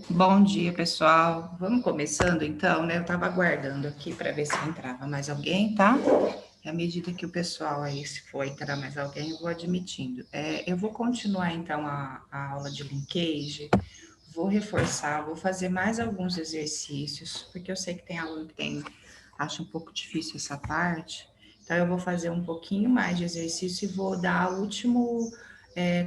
Bom dia, pessoal. Vamos começando então, né? Eu estava aguardando aqui para ver se entrava mais alguém, tá? E à medida que o pessoal aí, se for entrar mais alguém, eu vou admitindo. Eu vou continuar então a aula de linkage, vou reforçar, vou fazer mais alguns exercícios, porque eu sei que tem aluno que acha um pouco difícil essa parte. Então, eu vou fazer um pouquinho mais de exercício e vou dar o último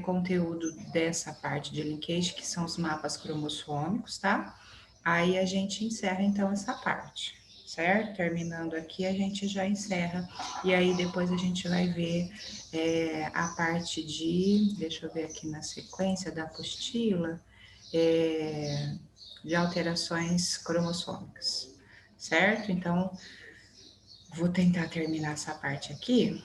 conteúdo dessa parte de linkage, que são os mapas cromossômicos, tá? Aí a gente encerra então essa parte, certo? Terminando aqui, a gente já encerra. E aí depois a gente vai ver a parte deixa eu ver aqui na sequência da apostila, de alterações cromossômicas, certo? Então, vou tentar terminar essa parte aqui.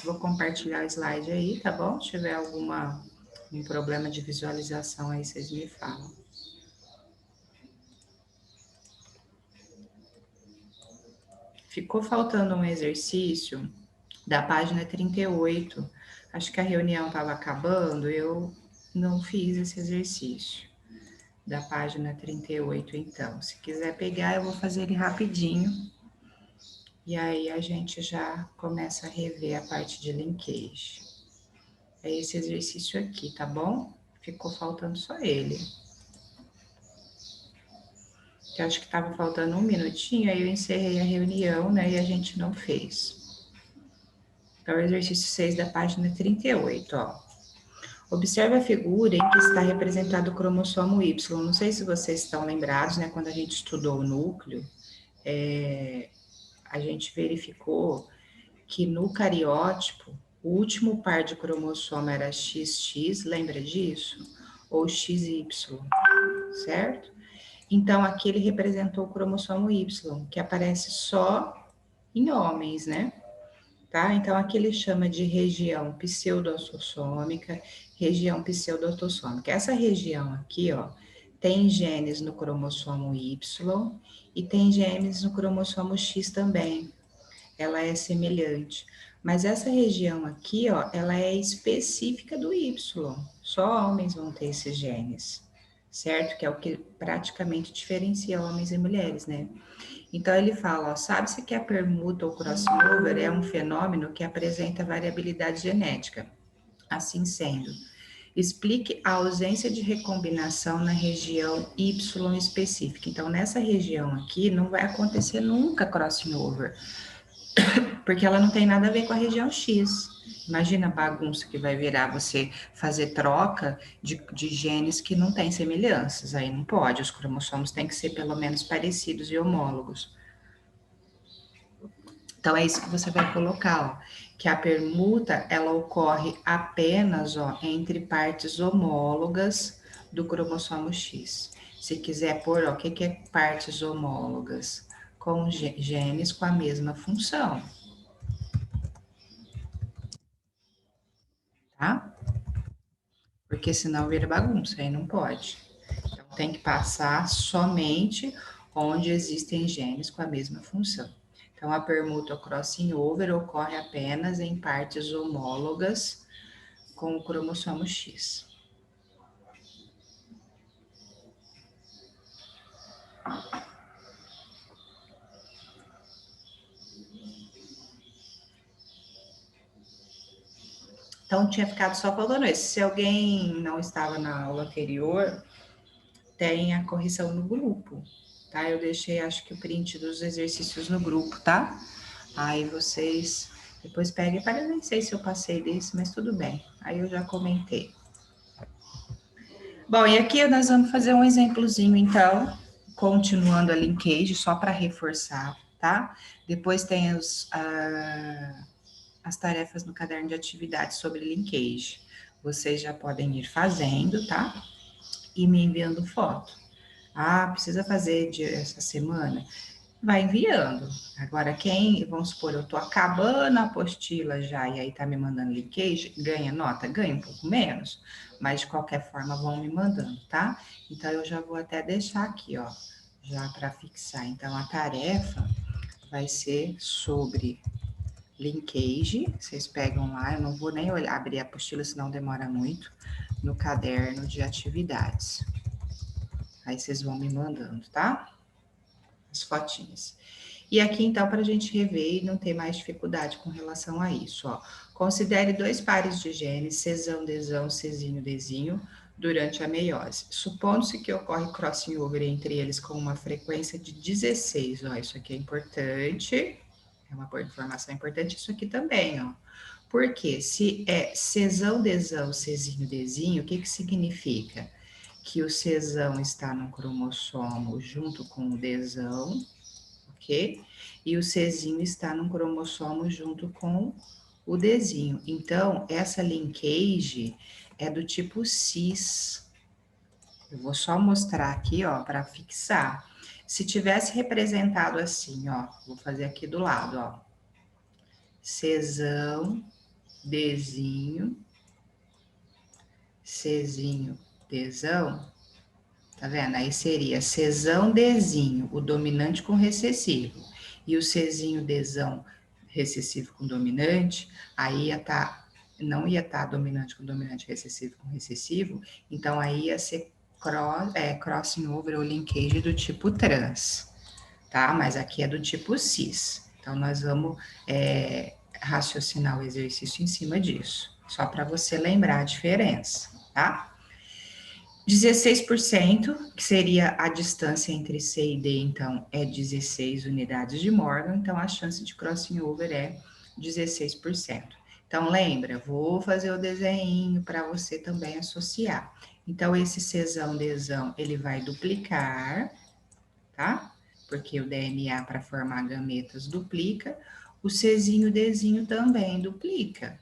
Vou compartilhar o slide aí, tá bom? Se tiver um problema de visualização aí, vocês me falam. Ficou faltando um exercício da página 38. Acho que a reunião estava acabando, eu não fiz esse exercício da página 38, então. Se quiser pegar, eu vou fazer ele rapidinho. E aí a gente já começa a rever a parte de linkage. É esse exercício aqui, tá bom? Ficou faltando só ele. Eu acho que estava faltando um minutinho, aí eu encerrei a reunião, né, e a gente não fez. Então, o exercício 6 da página 38, ó. Observe a figura em que está representado o cromossomo Y. Não sei se vocês estão lembrados, né, quando a gente estudou o núcleo, a gente verificou que no cariótipo, o último par de cromossomo era XX, lembra disso? Ou XY, certo? Então, aqui ele representou o cromossomo Y, que aparece só em homens, né? Tá? Então, aqui ele chama de região pseudoautossômica, região pseudoautossômica. Essa região aqui, ó, tem genes no cromossomo Y e tem genes no cromossomo X também. Ela é semelhante. Mas essa região aqui, ó, ela é específica do Y. Só homens vão ter esses genes, certo? Que é o que praticamente diferencia homens e mulheres, né? Então ele fala, ó, sabe-se que a permuta ou crossover é um fenômeno que apresenta variabilidade genética. Assim sendo, explique a ausência de recombinação na região Y específica. Então, nessa região aqui, não vai acontecer nunca crossing over, porque ela não tem nada a ver com a região X. Imagina a bagunça que vai virar você fazer troca de genes que não têm semelhanças. Aí não pode, os cromossomos têm que ser pelo menos parecidos e homólogos. Então, é isso que você vai colocar, ó, que a permuta, ela ocorre apenas, ó, entre partes homólogas do cromossomo X. Se quiser pôr, ó, o que é partes homólogas? Com genes com a mesma função. Tá? Porque senão vira bagunça, aí não pode. Então, tem que passar somente onde existem genes com a mesma função. Então, a permuta ou crossing over ocorre apenas em partes homólogas com o cromossomo X. Então, tinha ficado só faltando esse. Se alguém não estava na aula anterior, tem a correção no grupo, tá? Eu deixei, acho que o print dos exercícios no grupo, tá? Aí vocês depois peguem, para nem sei se eu passei desse, mas tudo bem. Aí eu já comentei. Bom, e aqui nós vamos fazer um exemplozinho, então, continuando a linkage, só para reforçar, tá? Depois tem as tarefas no caderno de atividades sobre linkage. Vocês já podem ir fazendo, tá? E me enviando foto. Ah, precisa fazer essa semana? Vai enviando. Agora, vamos supor, eu tô acabando a apostila já, e aí tá me mandando linkage, ganha nota? Ganha um pouco menos, mas de qualquer forma vão me mandando, tá? Então, eu já vou até deixar aqui, ó, já para fixar. Então, a tarefa vai ser sobre linkage, vocês pegam lá, eu não vou nem abrir a apostila, senão demora muito, no caderno de atividades. Aí vocês vão me mandando, tá? As fotinhas. E aqui, então, para a gente rever e não ter mais dificuldade com relação a isso, ó. Considere 2 pares de genes, Czão, Dzão, Czinho, Dzinho, durante a meiose. Supondo-se que ocorre crossing over entre eles com uma frequência de 16, ó, isso aqui é importante, é uma informação importante isso aqui também, ó. Porque se é Czão, Dzão, Czinho, Dzinho, o que que significa? Que o Czão está no cromossomo junto com o Dzão, ok? E o Czinho está num cromossomo junto com o Dzinho. Então, essa linkage é do tipo cis. Eu vou só mostrar aqui, ó, para fixar. Se tivesse representado assim, ó, vou fazer aqui do lado, ó. Czão, Dzinho, Czinho, Dzão. Tá vendo? Aí seria Czão, Dzinho, o dominante com recessivo. E o Czinho, Dzão, recessivo com dominante, aí ia estar, não ia estar dominante com dominante, recessivo com recessivo, então aí ia ser crossing over ou linkage do tipo trans, tá? Mas aqui é do tipo cis. Então nós vamos raciocinar o exercício em cima disso, só para você lembrar a diferença, tá? 16%, que seria a distância entre C e D, então, é 16 unidades de Morgan, então a chance de crossing over é 16%. Então, lembra, vou fazer o desenho para você também associar. Então, esse Czão, Dzão, ele vai duplicar, tá? Porque o DNA para formar gametas duplica, o Czinho, Dzinho também duplica.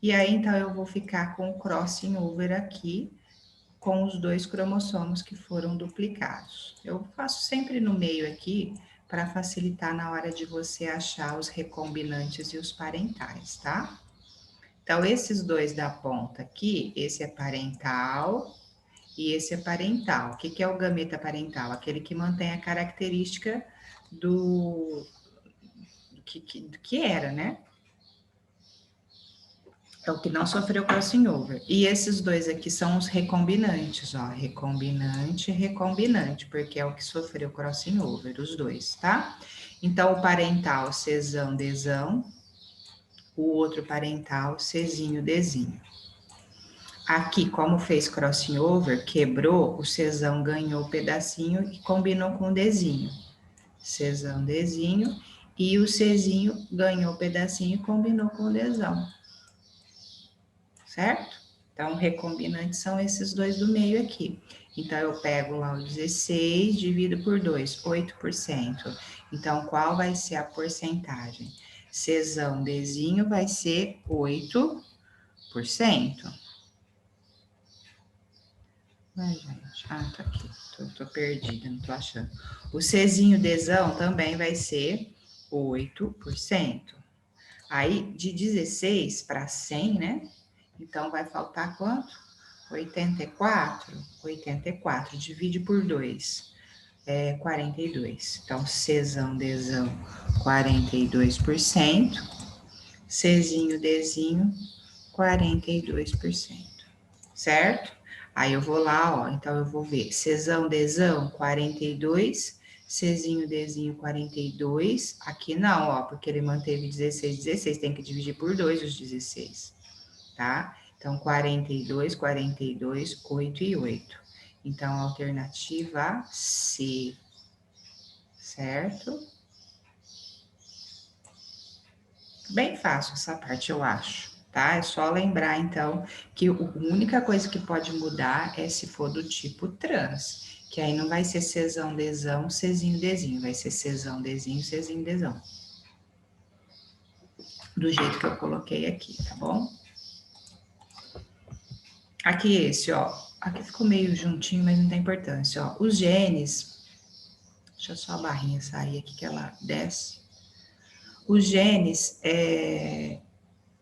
E aí, então, eu vou ficar com o crossing over aqui, com os 2 cromossomos que foram duplicados. Eu faço sempre no meio aqui, para facilitar na hora de você achar os recombinantes e os parentais, tá? Então, esses 2 da ponta aqui, esse é parental e esse é parental. O que que é o gameta parental? Aquele que mantém a característica do que era, né? É o que não sofreu crossing over. E esses 2 aqui são os recombinantes, ó. Recombinante, recombinante, porque é o que sofreu crossing over, os 2, tá? Então, o parental, Czão, Dzão. O outro parental, Czinho, Dzinho. Aqui, como fez crossing over, quebrou, o Czão ganhou pedacinho e combinou com o Dzinho. Czão, Dzinho. E o Czinho ganhou pedacinho e combinou com o Dzão. Certo? Então, recombinantes são esses 2 do meio aqui. Então, eu pego lá o 16, divido por 2, 8%. Então, qual vai ser a porcentagem? Czão, Dzinho vai ser 8%. Ai, gente, tá aqui. Tô perdida, não tô achando. O Czinho, Dzão também vai ser 8%. Aí, de 16 para 100, né? Então, vai faltar quanto? 84. 84, divide por 2, é 42. Então, Czão, Dzão, 42%. Czinho, Dzinho, 42%. Certo? Aí, eu vou lá, ó. Então, eu vou ver. Czão, Dzão, 42%. Czinho, Dzinho, 42. Aqui não, ó, porque ele manteve 16, 16. Tem que dividir por 2 os 16, tá? Então, 42, 42, 8 e 8. Então, a alternativa C, certo? Bem fácil essa parte, eu acho, tá? É só lembrar, então, que a única coisa que pode mudar é se for do tipo trans, que aí não vai ser Czão, Dzão, Czinho, Dzinho, vai ser Czão, Dzinho, Czinho, Dzão. Do jeito que eu coloquei aqui, tá bom? Aqui esse, ó. Aqui ficou meio juntinho, mas não tem importância, ó. Os genes, deixa só a barrinha sair aqui que ela desce. Os genes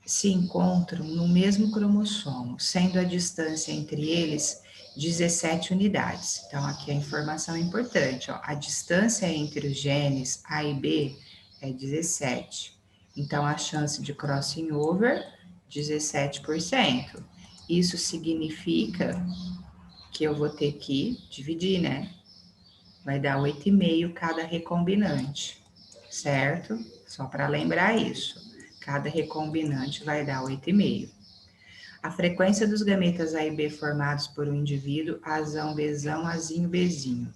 se encontram no mesmo cromossomo, sendo a distância entre eles 17 unidades. Então, aqui a informação é importante, ó. A distância entre os genes A e B é 17. Então, a chance de crossing over, 17%. Isso significa que eu vou ter que dividir, né? Vai dar 8,5 cada recombinante, certo? Só para lembrar isso. Cada recombinante vai dar 8,5. A frequência dos gametas A e B formados por um indivíduo, Azão, Bzão, Azinho, Bzinho.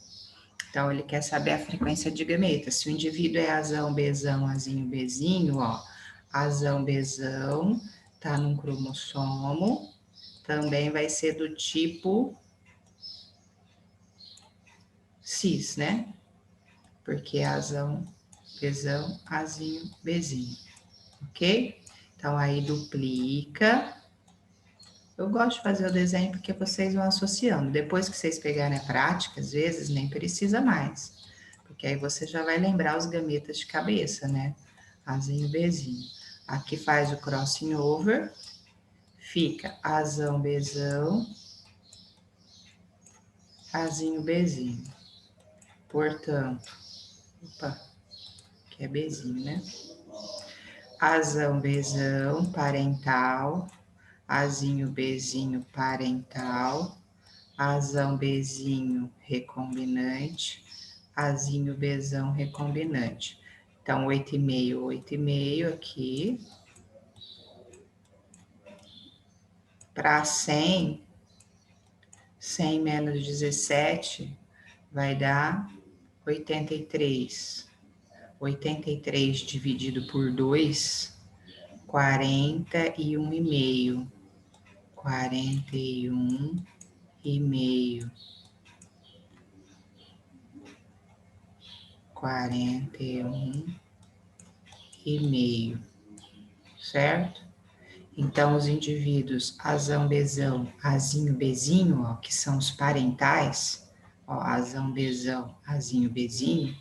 Então, ele quer saber a frequência de gametas. Se o indivíduo é Azão, Bzão, Azinho, Bzinho, ó, Azão, Bzão, tá num cromossomo, também vai ser do tipo cis, né? Porque é Azão, Bzão, Azinho, Bzinho, ok? Então, aí duplica. Eu gosto de fazer o desenho porque vocês vão associando. Depois que vocês pegarem a prática, às vezes nem precisa mais. Porque aí você já vai lembrar os gametas de cabeça, né? Azinho, Bzinho. Aqui faz o crossing over, fica Azão, Bzão, Azinho, Bzinho. Portanto, opa, que é Bzinho, né? Azão, Bzão, parental, Azinho, Bzinho, parental, Azão, Bzinho, recombinante, Azinho, Bzão, recombinante. Então, 8,5, 8,5 aqui. Para 100, 100 menos 17 vai dar 83. 83 dividido por 2, 41,5. 41,5. 41,5. Certo? Então, os indivíduos Azão, Bzão, Azinho, Bzinho, ó, que são os parentais, ó, Azão, Bzão, Azinho, Bzinho,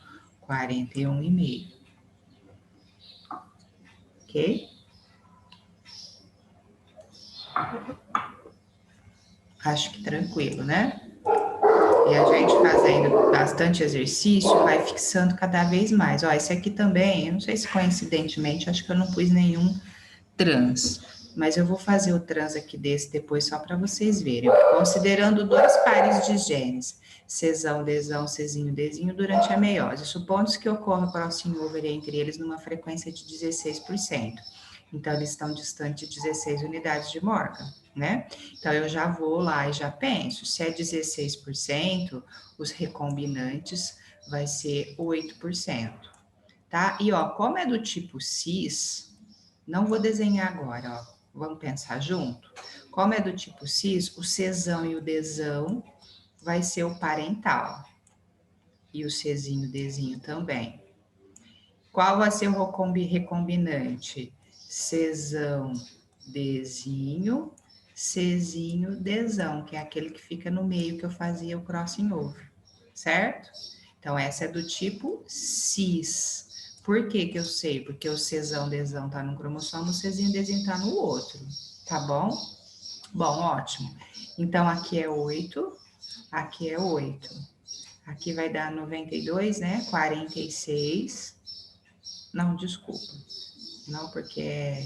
41,5. Ok? Acho que tranquilo, né? E a gente fazendo bastante exercício, vai fixando cada vez mais. Ó, esse aqui também, eu não sei se coincidentemente, acho que eu não pus nenhum trans, mas eu vou fazer o trans aqui desse depois só para vocês verem. Considerando 2 pares de genes, Czão, Dzão, Czinho, Dzinho, durante a meiose, supondo que ocorra crossing over entre eles numa frequência de 16%. Então, eles estão distantes de 16 unidades de Morgan, né? Então, eu já vou lá e já penso, se é 16%, os recombinantes vai ser 8%, tá? E, ó, como é do tipo cis, não vou desenhar agora, ó. Vamos pensar junto? Como é do tipo cis, o Czão e o Dzão vai ser o parental. E o Czinho, Dzinho também. Qual vai ser o recombinante? Czão, Dzinho, Czinho, Dzão, que é aquele que fica no meio que eu fazia o crossing over, certo? Então, essa é do tipo cis. Por que que eu sei? Porque o Czão, Dzão tá num cromossomo, o Czinho, Dzinho tá no outro, tá bom? Bom, ótimo. Então, aqui é 8, aqui é 8. Aqui vai dar 92, né? 46. Não, desculpa. Não, porque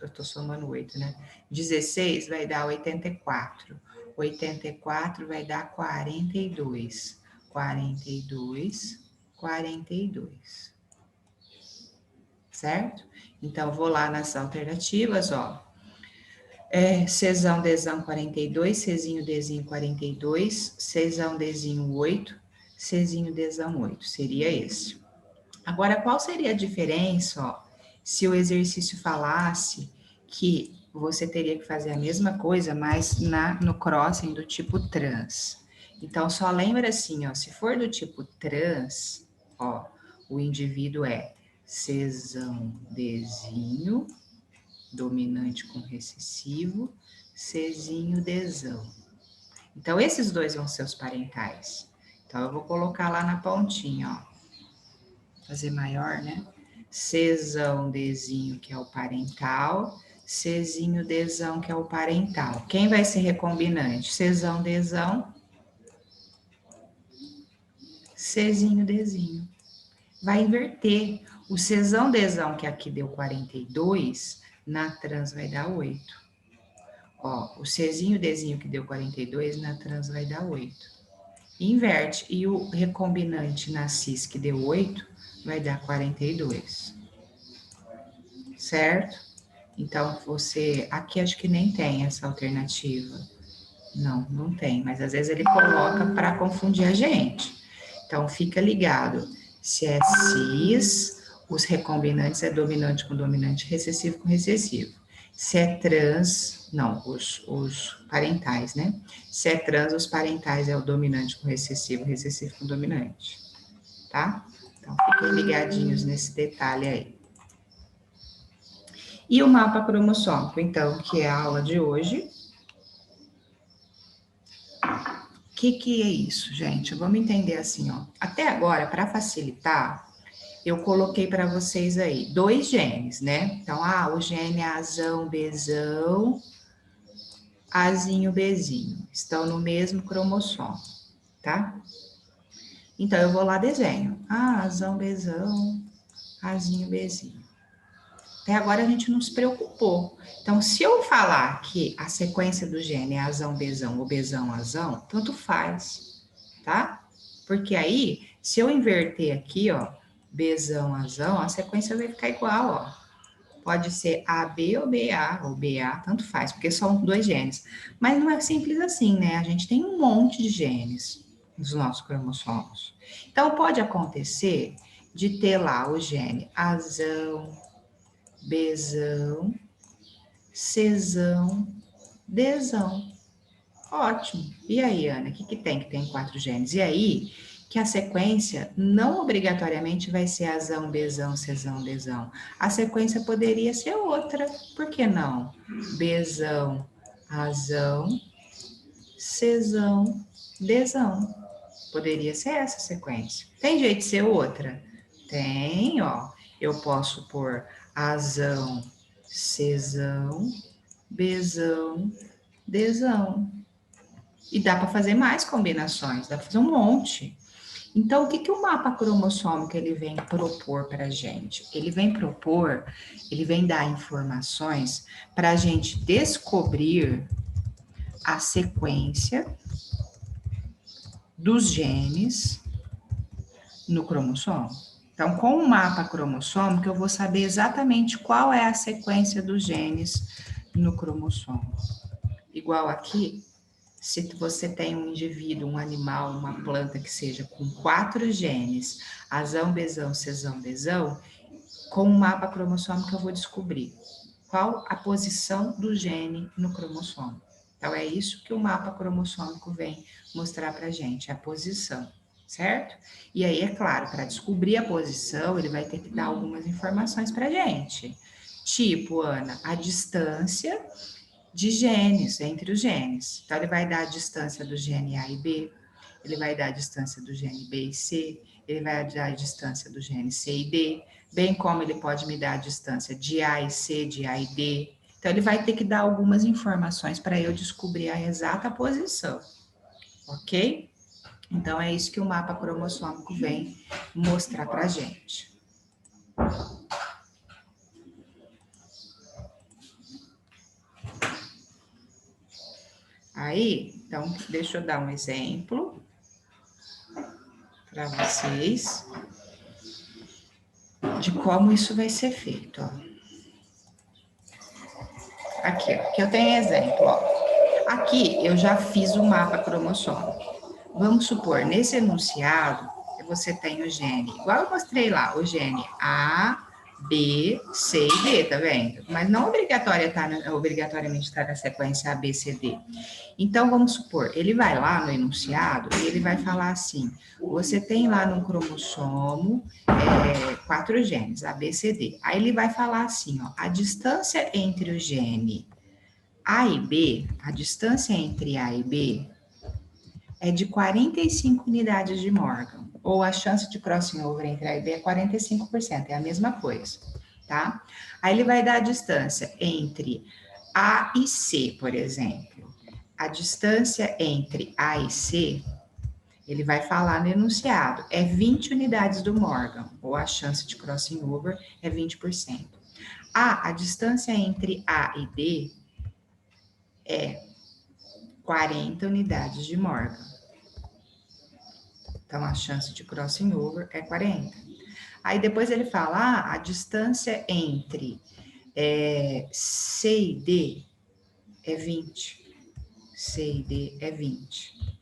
eu tô somando 8, né? 16 vai dar 84. 84 vai dar 42. 42, 42. Certo? Então, vou lá nas alternativas, ó. Czão, Dzão, 42, Czinho, Dzinho, 42, Czão, Dzinho, 8, Czinho, Dzão, 8. Seria esse. Agora, qual seria a diferença, ó, se o exercício falasse que você teria que fazer a mesma coisa, mas no crossing do tipo trans? Então, só lembra assim, ó, se for do tipo trans, ó, o indivíduo é Czão, Dzinho, dominante com recessivo, Czinho, Dzão. Então, esses dois vão ser os parentais. Então, eu vou colocar lá na pontinha, ó. Fazer maior, né? Czão, Dzinho, que é o parental, Czinho, Dzão, que é o parental. Quem vai ser recombinante? Czão, Dzão, Czinho, Dzinho. Vai inverter. O Czão, Dzão, que aqui deu 42, na trans vai dar 8. Ó, o Czinho e o Dzinho que deu 42, na trans vai dar 8. Inverte. E o recombinante na cis que deu 8, vai dar 42. Certo? Então, você... Aqui acho que nem tem essa alternativa. Não, não tem. Mas às vezes ele coloca para confundir a gente. Então, fica ligado. Se é cis, os recombinantes é dominante com dominante, recessivo com recessivo. Se é trans, não, os parentais, né? Se é trans, os parentais é o dominante com recessivo, recessivo com dominante, tá? Então, fiquem ligadinhos nesse detalhe aí. E o mapa cromossômico, então, que é a aula de hoje. O que é isso, gente? Vamos entender assim, ó. Até agora, para facilitar, eu coloquei para vocês aí 2 genes, né? Então, o gene Azão, Bzão, Azinho, Bzinho, estão no mesmo cromossomo, tá? Então, eu vou lá desenho. Azão, Bzão, Azinho, Bzinho. Até agora a gente não se preocupou. Então, se eu falar que a sequência do gene é Azão, Bzão ou Bzão, Azão, tanto faz, tá? Porque aí, se eu inverter aqui, ó, Bzão, Azão, a sequência vai ficar igual, ó. Pode ser AB ou BA, tanto faz, porque são 2 genes. Mas não é simples assim, né? A gente tem um monte de genes nos nossos cromossomos. Então, pode acontecer de ter lá o gene Azão, Bzão, Czão, Dzão. Ótimo. E aí, Ana, o que tem? Que tem 4 genes. E aí, que a sequência não obrigatoriamente vai ser Azão, Bzão, Czão, Dzão. A sequência poderia ser outra. Por que não? Bzão, Azão, Czão, Dzão. Poderia ser essa sequência. Tem jeito de ser outra? Tem, ó. Eu posso pôr Azão, Czão, Bzão, Dzão. E dá para fazer mais combinações, dá para fazer um monte. Então, o que o mapa cromossômico ele vem propor para a gente? Ele vem dar informações para a gente descobrir a sequência dos genes no cromossomo. Então, com o mapa cromossômico, eu vou saber exatamente qual é a sequência dos genes no cromossomo. Igual aqui, se você tem um indivíduo, um animal, uma planta que seja com 4 genes, Azão, Bzão, Czão, Dzão, com o mapa cromossômico eu vou descobrir qual a posição do gene no cromossomo. Então, é isso que o mapa cromossômico vem mostrar para a gente, a posição, certo? E aí, é claro, para descobrir a posição, ele vai ter que dar algumas informações para a gente. Tipo, Ana, a distância de genes, entre os genes. Então, ele vai dar a distância do gene A e B, ele vai dar a distância do gene B e C, ele vai dar a distância do gene C e D, bem como ele pode me dar a distância de A e C, de A e D. Então, ele vai ter que dar algumas informações para eu descobrir a exata posição, ok? Então, é isso que o mapa cromossômico vem mostrar para a gente. Aí, então, deixa eu dar um exemplo para vocês de como isso vai ser feito, ó. Aqui, ó, que eu tenho exemplo, ó. Aqui eu já fiz o mapa cromossômico. Vamos supor, nesse enunciado, você tem o gene, igual eu mostrei lá, o gene A, B, C e D, tá vendo? Mas não obrigatoriamente estar na sequência A, B, C, D. Então, vamos supor, ele vai lá no enunciado e ele vai falar assim, você tem lá no cromossomo 4 genes, A, B, C, D. Aí ele vai falar assim, ó, a distância entre o gene A e B, a distância entre A e B é de 45 unidades de Morgan, ou a chance de crossing over entre A e B é 45%, é a mesma coisa, tá? Aí ele vai dar a distância entre A e C, por exemplo. A distância entre A e C, ele vai falar no enunciado, é 20 unidades do Morgan, ou a chance de crossing over é 20%. A distância entre A e D é 40 unidades de Morgan. Então, a chance de crossing over é 40. Aí depois ele fala, a distância entre C e D é 20. C e D é 20.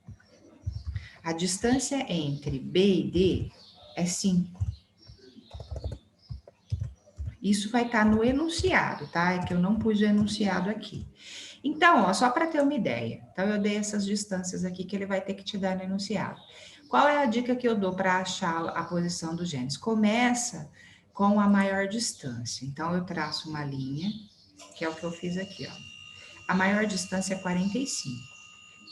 A distância entre B e D é 5. Isso vai estar no enunciado, tá? É que eu não pus o enunciado aqui. Então, ó, só para ter uma ideia. Então, eu dei essas distâncias aqui que ele vai ter que te dar no enunciado. Qual é a dica que eu dou para achar a posição dos genes? Começa com a maior distância. Então, eu traço uma linha, que é o que eu fiz aqui, ó. A maior distância é 45.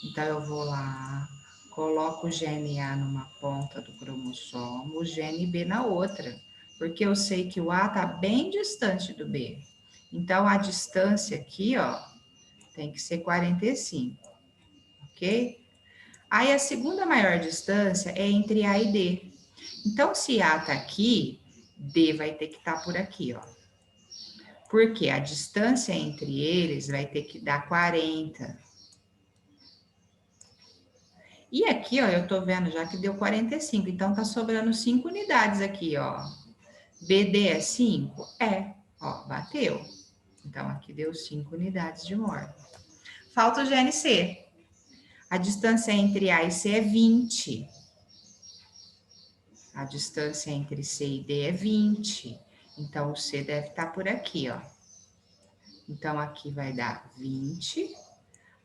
Então, eu vou lá, coloco o gene A numa ponta do cromossomo, o gene B na outra, porque eu sei que o A está bem distante do B. Então, a distância aqui, ó, tem que ser 45, ok? Aí, a segunda maior distância é entre A e D. Então, se A está aqui, D vai ter que estar por aqui, ó. Porque a distância entre eles vai ter que dar 40. E aqui, ó, eu tô vendo já que deu 45, então tá sobrando 5 unidades aqui, ó. BD é 5? É, ó, bateu. Então, aqui deu 5 unidades de Morgan. Falta o GNC. A distância entre A e C é 20. A distância entre C e D é 20. Então, o C deve estar por aqui, ó. Então, aqui vai dar 20,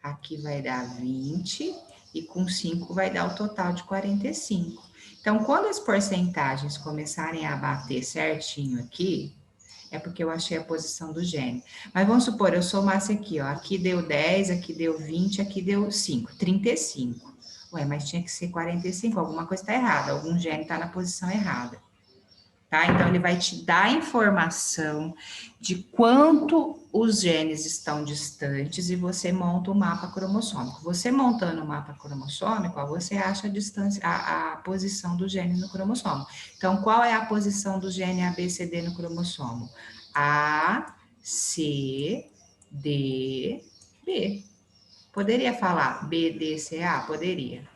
aqui vai dar 20, e com 5 vai dar o total de 45. Então, quando as porcentagens começarem a bater certinho aqui, é porque eu achei a posição do gene. Mas vamos supor, eu somasse aqui, ó. Aqui deu 10, aqui deu 20, aqui deu 5, 35. Ué, mas tinha que ser 45, alguma coisa está errada, algum gene está na posição errada. Tá? Então, ele vai te dar informação de quanto os genes estão distantes e você monta o mapa cromossômico. Você montando o mapa cromossômico, ó, você acha a distância, a posição do gene no cromossomo. Então, qual é a posição do gene ABCD no cromossomo? A, C, D, B. Poderia falar B, D, C, A? Poderia.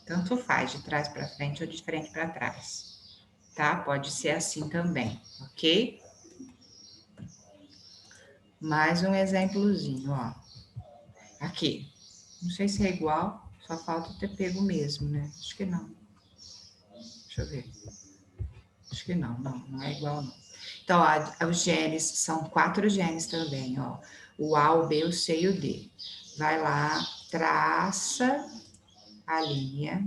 Tanto faz, de trás para frente ou de frente para trás. Tá? Pode ser assim também, ok? Mais um exemplozinho, ó. Aqui. Não sei se é igual, só falta ter pego mesmo, né? Acho que não. Deixa eu ver. Acho que não é igual, não. Então, ó, os genes, são 4 genes também, ó. O A, o B, o C e o D. Vai lá, traça a linha,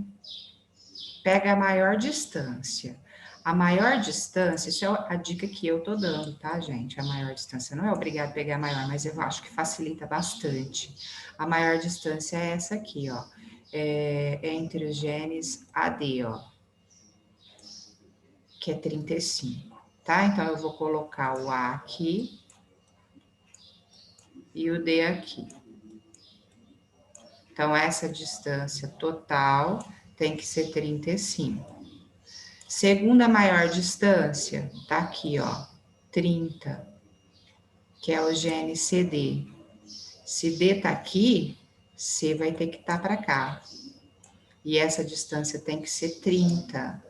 pega a maior distância. A maior distância, isso é a dica que eu tô dando, tá, gente? A maior distância não é obrigado a pegar a maior, mas eu acho que facilita bastante. A maior distância é essa aqui, ó. É entre os genes AD, ó. Que é 35, tá? Então, eu vou colocar o A aqui e o D aqui. Então, essa distância total tem que ser 35. Segunda maior distância, tá aqui, ó, 30, que é o gene CD. Se D tá aqui, C vai ter que estar para cá. E essa distância tem que ser 30.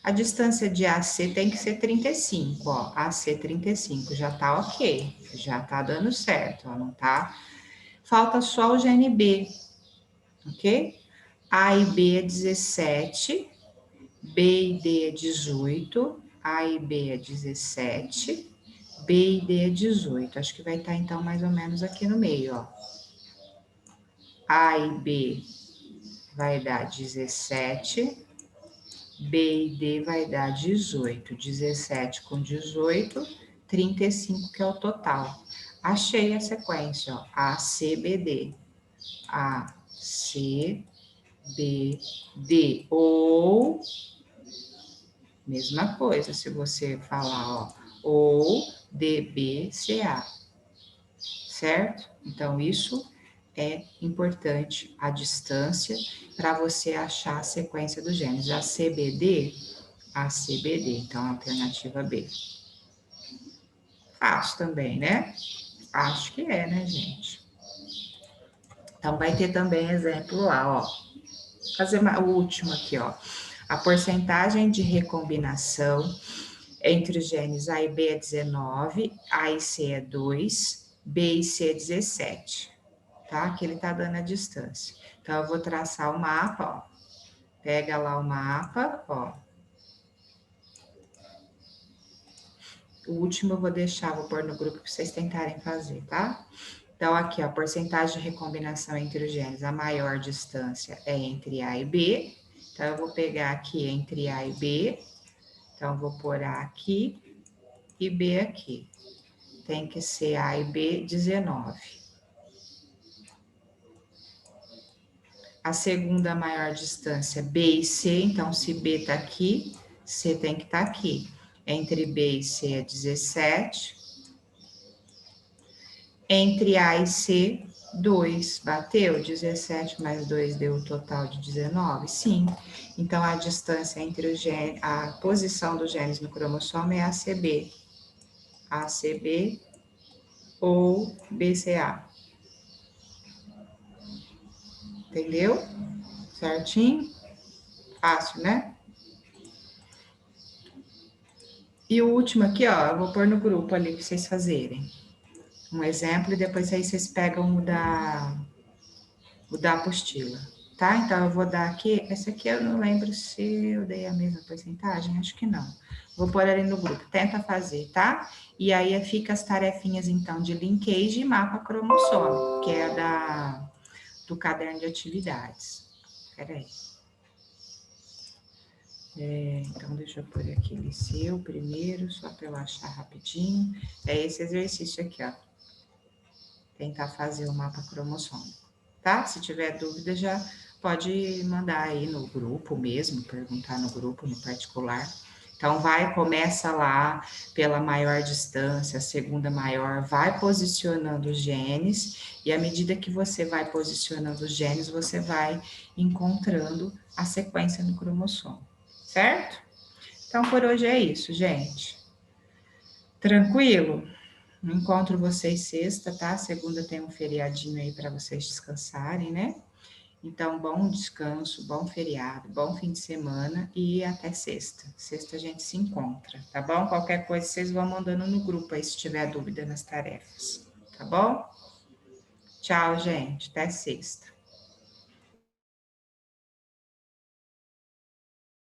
A distância de AC tem que ser 35, ó. AC 35, já tá ok. Já tá dando certo, ó, não tá? Falta só o gene B, ok? A e B é 17, B e D é 18, A e B é 17, B e D é 18. Acho que vai estar, então, mais ou menos aqui no meio, ó. A e B vai dar 17, B e D vai dar 18. 17 com 18, 35, que é o total. Achei a sequência, ó. A, C, B, D. A, C, B, D. Ou, mesma coisa, se você falar, ó. Ou D, B, C, A. Certo? Então, isso é importante, a distância, para você achar a sequência dos genes. A CBD, então, a alternativa B. Fácil também, né? Acho que é, né, gente? Então, vai ter também exemplo lá, ó. Vou fazer o último aqui, ó. A porcentagem de recombinação entre os genes A e B é 19, A e C é 2, B e C é 17, tá? Aqui ele tá dando a distância. Então, eu vou traçar o mapa, ó. Pega lá o mapa, ó. O último eu vou deixar, vou pôr no grupo para vocês tentarem fazer, tá? Então, aqui, ó, a porcentagem de recombinação entre os genes, a maior distância é entre A e B. Então, eu vou pegar aqui entre A e B. Então, eu vou pôr A aqui e B aqui. Tem que ser A e B, 19. A segunda maior distância, B e C. Então, se B tá aqui, C tem que estar aqui. Entre B e C é 17. Entre A e C, 2. Bateu? 17 mais 2 deu o total de 19? Sim. Então, a distância entre os genes, a posição dos genes no cromossomo é ACB. ACB ou BCA. Entendeu? Certinho? Fácil, né? E o último aqui, ó, eu vou pôr no grupo ali para vocês fazerem. Um exemplo e depois aí vocês pegam o da apostila, tá? Então, eu vou dar aqui, esse aqui eu não lembro se eu dei a mesma porcentagem, acho que não. Vou pôr ali no grupo, tenta fazer, tá? E aí fica as tarefinhas, então, de linkage e mapa cromossomo, que é do caderno de atividades. Peraí. Então, deixa eu pôr aqui, liceu primeiro, só para eu achar rapidinho. É esse exercício aqui, ó. Tentar fazer o mapa cromossômico, tá? Se tiver dúvida, já pode mandar aí no grupo mesmo, perguntar no grupo, no particular. Então, começa lá pela maior distância, a segunda maior, vai posicionando os genes, e à medida que você vai posicionando os genes, você vai encontrando a sequência no cromossomo, certo? Então, por hoje é isso, gente. Tranquilo? Encontro vocês sexta, tá? Segunda tem um feriadinho aí para vocês descansarem, né? Então, bom descanso, bom feriado, bom fim de semana e até sexta. Sexta a gente se encontra, tá bom? Qualquer coisa vocês vão mandando no grupo aí se tiver dúvida nas tarefas, tá bom? Tchau, gente. Até sexta.